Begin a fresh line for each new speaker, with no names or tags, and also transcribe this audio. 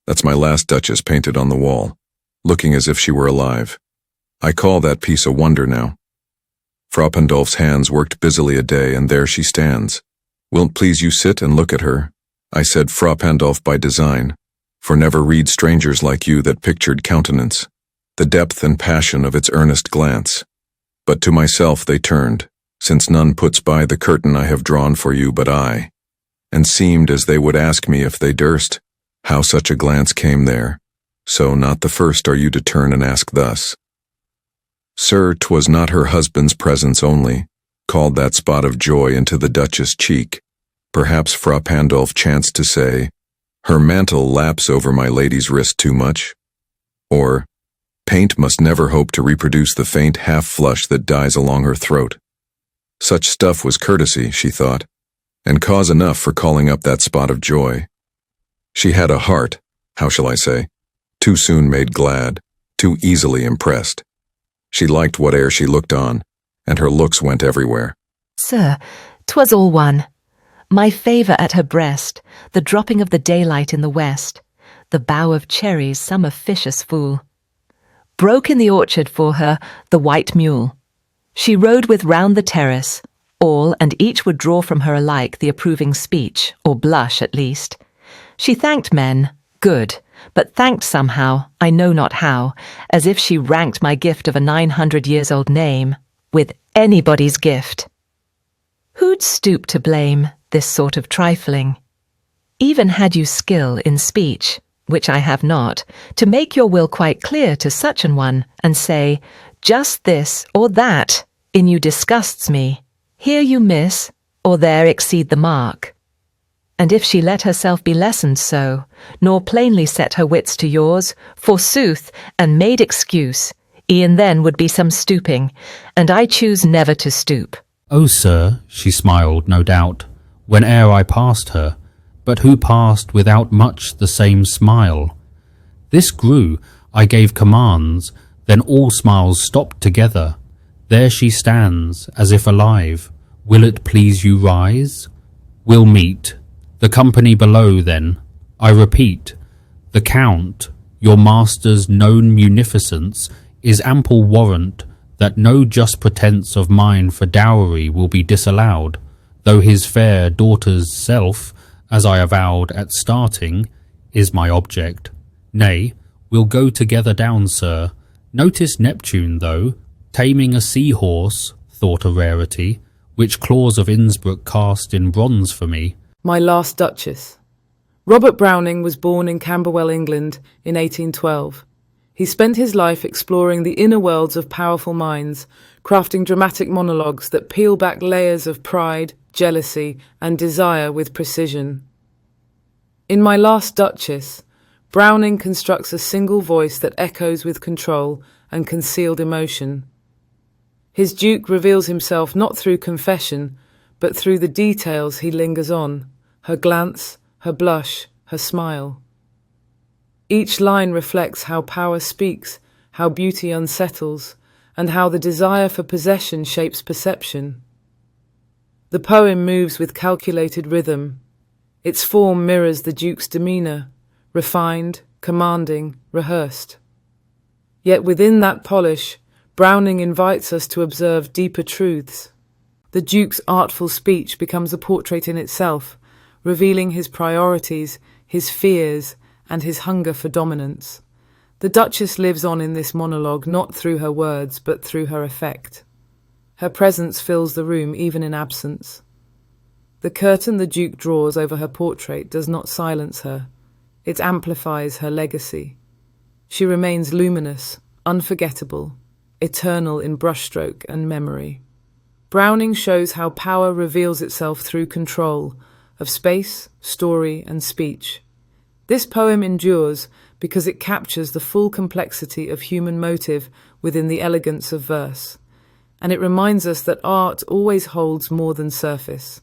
That's my Last Duchess painted on the wall, looking as if she were alive. I call that piece a wonder now. Fra Pandolf's hands worked busily a day, and there she stands. Will't please you sit and look at her? I said Fra Pandolf by design, for never read strangers like you that pictured countenance, the depth and passion of its earnest glance. But to myself they turned, since none puts by the curtain I have drawn for you but I, and seemed as they would ask me if they durst, how such a glance came there. So not the first are you to turn and ask thus. Sir, 'twas not her husband's presence only, called that spot of joy into the Duchess' cheek. Perhaps Fra Pandolf chanced to say, her mantle laps over my lady's wrist too much? Or, paint must never hope to reproduce the faint half-flush that dies along her throat. Such stuff was courtesy, she thought, and cause enough for calling up that spot of joy. She had a heart, how shall I say, too soon made glad, too easily impressed. She liked whate'er she looked on, and her looks went everywhere.
Sir, 'twas all one. My favour at her breast, the dropping of the daylight in the west, the bough of cherries some officious fool. Broke in the orchard for her the white mule. She rode with round the terrace, all and each would draw from her alike the approving speech, or blush at least. She thanked men, good, but thanked somehow, I know not how, as if she ranked my gift of a 900-years-old name with anybody's gift. Who'd stoop to blame this sort of trifling? Even had you skill in speech, which I have not, to make your will quite clear to such an one, and say, just this or that in you disgusts me, here you miss, or there exceed the mark. And if she let herself be lessoned so, nor plainly set her wits to yours, forsooth, and made excuse, e'en then would be some stooping, and I choose never to stoop.
Oh, sir, she smiled, no doubt, whene'er I passed her, but who passed without much the same smile? This grew, I gave commands, then all smiles stopped together. There she stands, as if alive. Will it please you rise? We'll meet. The company below, then. I repeat, the Count, your master's known munificence, is ample warrant that no just pretence of mine for dowry will be disallowed, though his fair daughter's self, as I avowed at starting, is my object. Nay, we'll go together down, sir. Notice Neptune, though, taming a sea-horse, thought a rarity, which claws of Innsbruck cast in bronze for me.
My Last Duchess. Robert Browning was born in Camberwell, England, in 1812. He spent his life exploring the inner worlds of powerful minds, crafting dramatic monologues that peel back layers of pride, jealousy, and desire with precision. In My Last Duchess, Browning constructs a single voice that echoes with control and concealed emotion. His Duke reveals himself not through confession, but through the details he lingers on, her glance, her blush, her smile. Each line reflects how power speaks, how beauty unsettles, and how the desire for possession shapes perception. The poem moves with calculated rhythm. Its form mirrors the Duke's demeanour, refined, commanding, rehearsed. Yet within that polish, Browning invites us to observe deeper truths. The Duke's artful speech becomes a portrait in itself, revealing his priorities, his fears, and his hunger for dominance. The Duchess lives on in this monologue not through her words, but through her effect. Her presence fills the room even in absence. The curtain the Duke draws over her portrait does not silence her. It amplifies her legacy. She remains luminous, unforgettable, eternal in brushstroke and memory. Browning shows how power reveals itself through control of space, story, and speech. This poem endures because it captures the full complexity of human motive within the elegance of verse, and it reminds us that art always holds more than surface.